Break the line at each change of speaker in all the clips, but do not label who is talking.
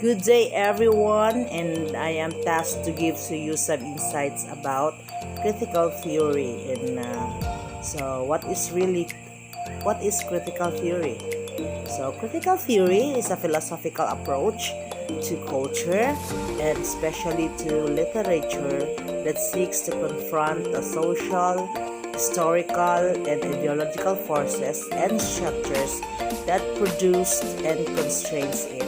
Good day, everyone, and I am tasked to give to you some insights about critical theory. What is critical theory? So, critical theory is a philosophical approach to culture and especially to literature that seeks to confront the social, historical, and ideological forces and structures that produced and constrains it.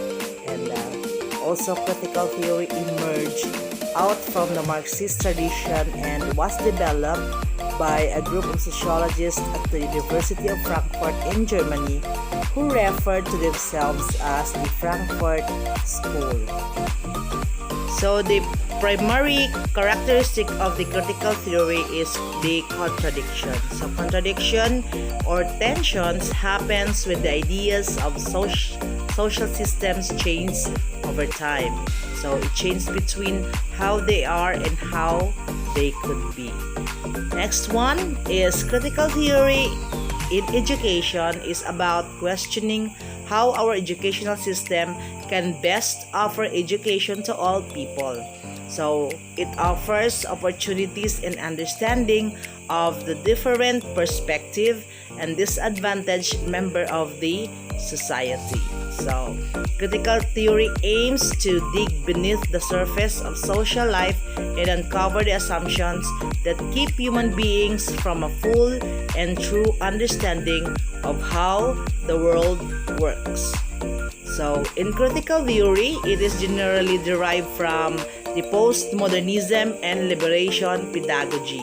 Also, critical theory emerged out from the Marxist tradition and was developed by a group of sociologists at the University of Frankfurt in Germany who referred to themselves as the Frankfurt School. So the primary characteristic of the critical theory is the contradiction. So contradiction or tensions happens when the ideas of social systems change over time. So it changes between how they are and how they could be. Next one is critical theory in education is about questioning how our educational system can best offer education to all people. So it offers opportunities and understanding of the different perspective and disadvantaged member of the society. So critical theory aims to dig beneath the surface of social life and uncover the assumptions that keep human beings from a full and true understanding of how the world works. So, in critical theory, it is generally derived from the postmodernism and liberation pedagogy.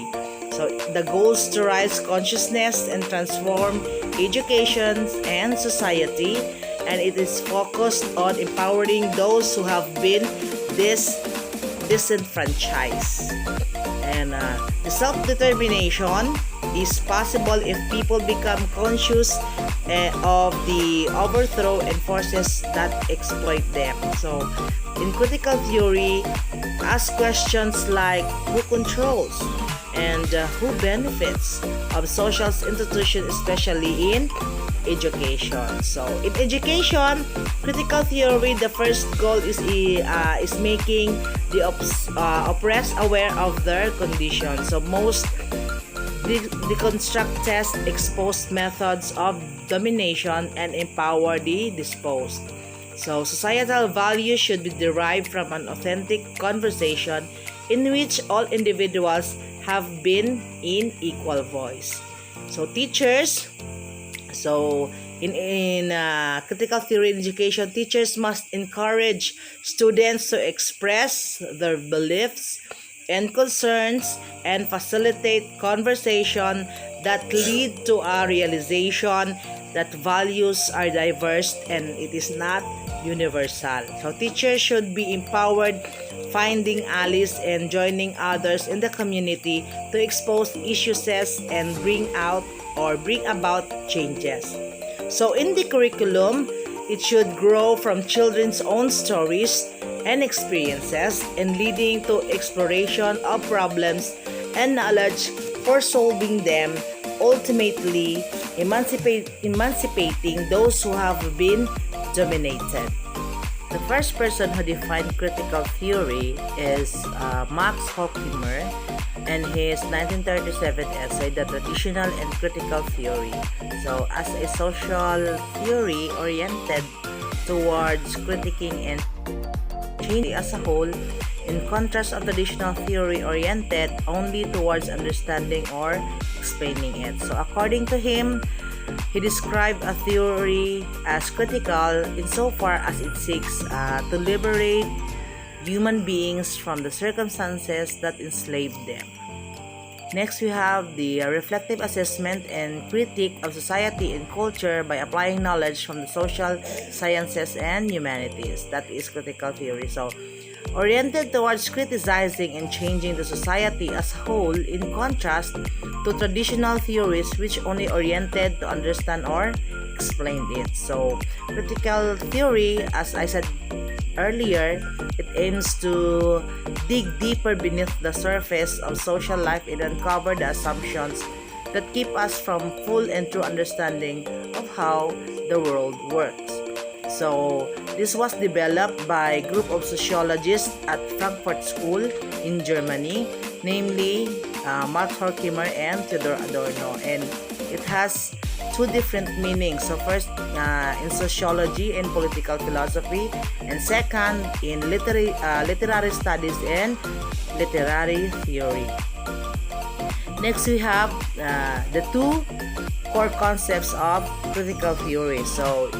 So, the goal is to raise consciousness and transform education and society, and it is focused on empowering those who have been disenfranchised. And the self-determination is possible if people become conscious of the overthrow and forces that exploit them. So, in critical theory, ask questions like who controls and who benefits of social institutions, especially in education. So, in education, critical theory, the first goal is making the oppressed aware of their condition. So, most deconstruct test exposed methods of domination and empower the disposed. So, societal values should be derived from an authentic conversation in which all individuals have been in equal voice. So, teachers, in critical theory in education, teachers must encourage students to express their beliefs and concerns and facilitate conversation that lead to a realization that values are diverse and it is not universal. So teachers should be empowered finding allies and joining others in the community to expose issues and bring about changes. So in the curriculum, it should grow from children's own stories and experiences and leading to exploration of problems and knowledge for solving them, ultimately emancipating those who have been dominated. The first person who defined critical theory is Max Horkheimer and his 1937 essay, The Traditional and Critical Theory. So, as a social theory oriented towards critiquing and changing as a whole, in contrast of traditional theory oriented only towards understanding or explaining it. So according to him, he described a theory as critical insofar as it seeks to liberate human beings from the circumstances that enslave them. Next, we have the reflective assessment and critique of society and culture by applying knowledge from the social sciences and humanities. That is critical theory. So, oriented towards criticizing and changing the society as a whole, in contrast to traditional theories which only oriented to understand or explain it. So, critical theory, as I said earlier, it aims to dig deeper beneath the surface of social life and uncover the assumptions that keep us from full and true understanding of how the world works. So, This was developed by a group of sociologists at Frankfurt School in Germany, namely Max Horkheimer and Theodor Adorno, and it has two different meanings. So first, in sociology and political philosophy, and second, in literary studies and literary theory. Next, we have the two core concepts of critical theory. So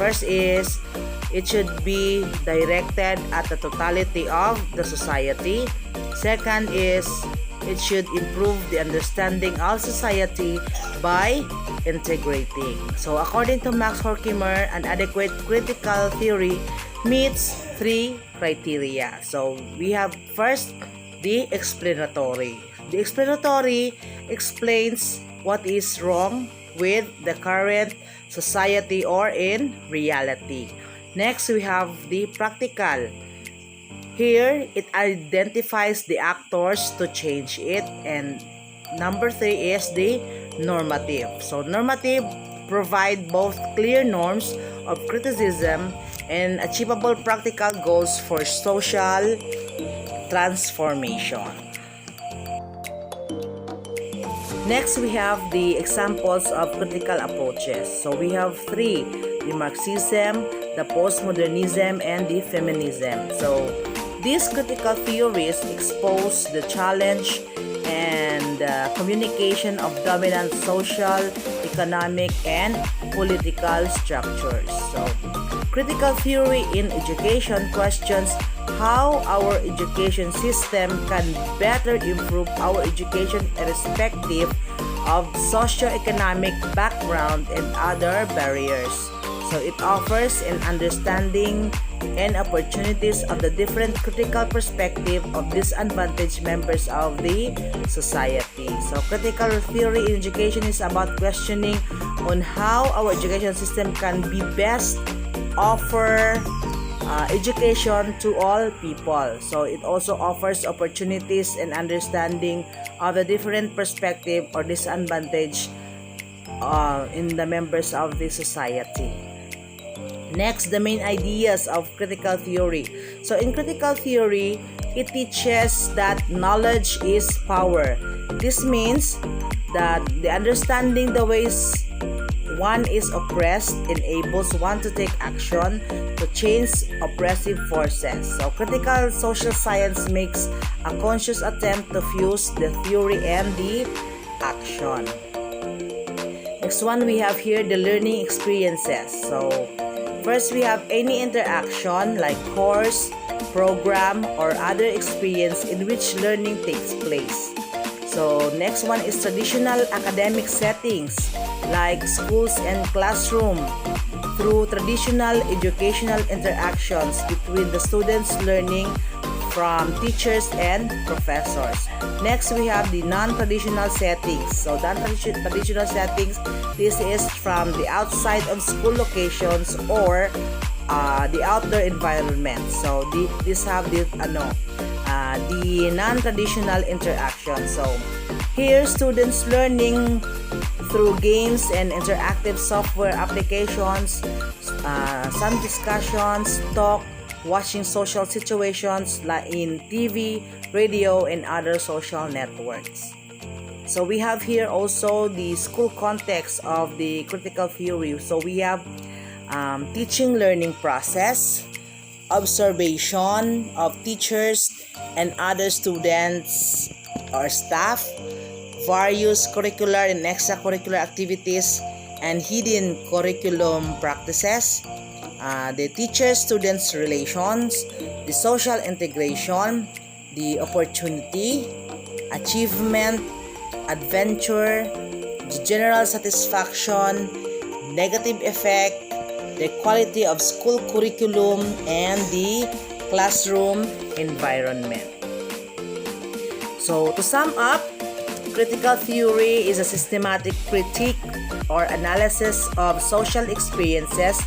first is it should be directed at the totality of the society. Second is it should improve the understanding of society by integrating. So according to Max Horkheimer, an adequate critical theory meets three criteria. So we have first the explanatory. The explanatory explains what is wrong with the current society or in reality. Next, we have the practical. Here, it identifies the actors to change it. And number 3 is the normative. So normative provide both clear norms of criticism and achievable practical goals for social transformation. Next, we have the examples of critical approaches. So we have 3, the Marxism, the postmodernism, and the feminism. So these critical theories expose the challenge and communication of dominant social, economic, and political structures. So critical theory in education questions how our education system can better improve our education irrespective of socioeconomic background and other barriers. So it offers an understanding and opportunities of the different critical perspective of disadvantaged members of the society. So critical theory in education is about questioning on how our education system can be best offer education to all people. So it also offers opportunities and understanding of the different perspective or disadvantage in the members of the society. Next, the main ideas of critical theory. So in critical theory, it teaches that knowledge is power. This means that the understanding the ways one is oppressed enables one to take action to change oppressive forces. So critical social science makes a conscious attempt to fuse the theory and the action. Next one, we have here the learning experiences. So first, we have any interaction like course, program, or other experience in which learning takes place. So next one is traditional academic settings like schools and classroom through traditional educational interactions between the students learning from teachers and professors. Next, we have the non-traditional settings. So non-traditional settings, this is from the outside of school locations or the outdoor environment. So these have the non-traditional interaction. So here, students learning through games and interactive software applications, some discussions, talk, watching social situations like in TV, radio, and other social networks. So we have here also the school context of the critical theory. So we have teaching learning process, observation of teachers and other students or staff, various curricular and extracurricular activities, and hidden curriculum practices, the teacher-students relations, the social integration, the opportunity, achievement, adventure, the general satisfaction, negative effect, the quality of school curriculum, and the classroom environment. So to sum up, critical theory is a systematic critique or analysis of social experiences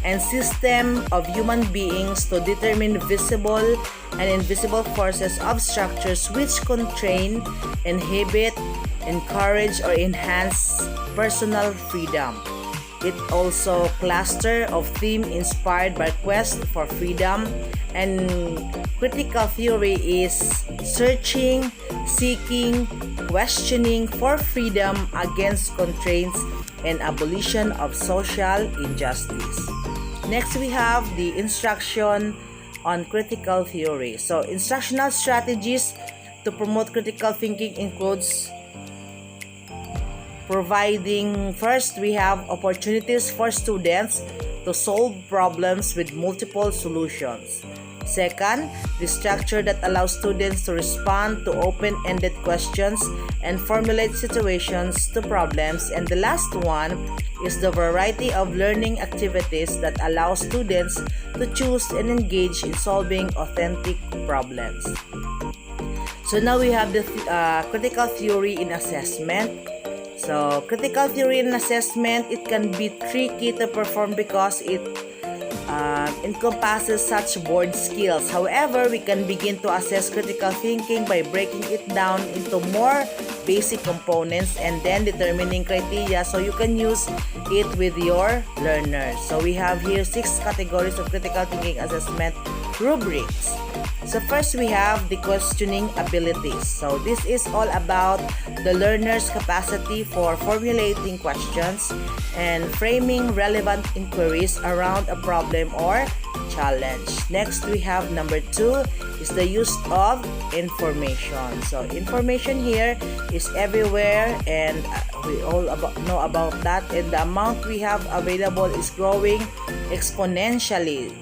and system of human beings to determine visible and invisible forces of structures which constrain, inhibit, encourage, or enhance personal freedom. It also cluster of theme inspired by quest for freedom, and critical theory is searching, seeking, questioning for freedom against constraints and abolition of social injustice. Next, we have the instruction on critical theory. So, instructional strategies to promote critical thinking includes providing, first, we have opportunities for students to solve problems with multiple solutions. Second, the structure that allows students to respond to open-ended questions and formulate situations to problems. And the last one is the variety of learning activities that allow students to choose and engage in solving authentic problems. So now we have the critical theory in assessment. So critical theory in assessment, it can be tricky to perform because it encompasses such broad skills. However, we can begin to assess critical thinking by breaking it down into more basic components and then determining criteria so you can use it with your learners. So we have here 6 categories of critical thinking assessment rubrics. So first, we have the questioning abilities. So this is all about the learner's capacity for formulating questions and framing relevant inquiries around a problem or challenge. Next, we have number 2 is the use of information. So information here is everywhere, and we all know about that, and the amount we have available is growing exponentially.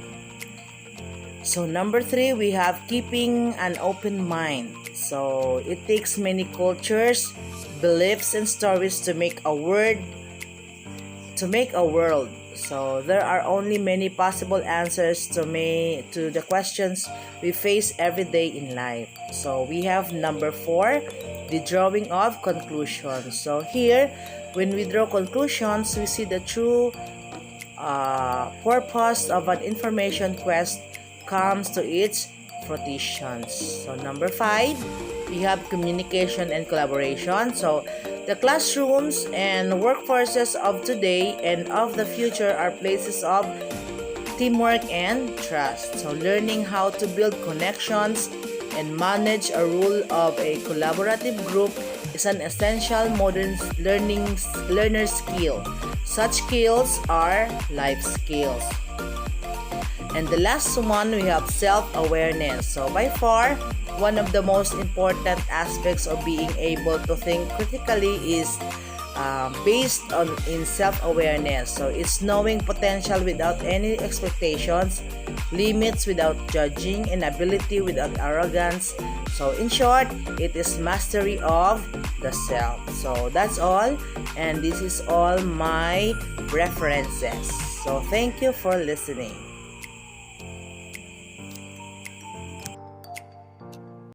So number 3, we have keeping an open mind. So it takes many cultures, beliefs, and stories to make a world. So there are only many possible answers to the questions we face every day in life. So we have number 4, the drawing of conclusions. So here, when we draw conclusions, we see the true purpose of an information quest comes to its fruition. So number 5, we have communication and collaboration. So the classrooms and workforces of today and of the future are places of teamwork and trust. So learning how to build connections and manage a role of a collaborative group is an essential modern learner skill. Such skills are life skills. And the last one, we have self-awareness. So by far, one of the most important aspects of being able to think critically is based in self-awareness. So it's knowing potential without any expectations, limits without judging, and ability without arrogance. So in short, it is mastery of the self. So that's all, and this is all my references. So thank you for listening.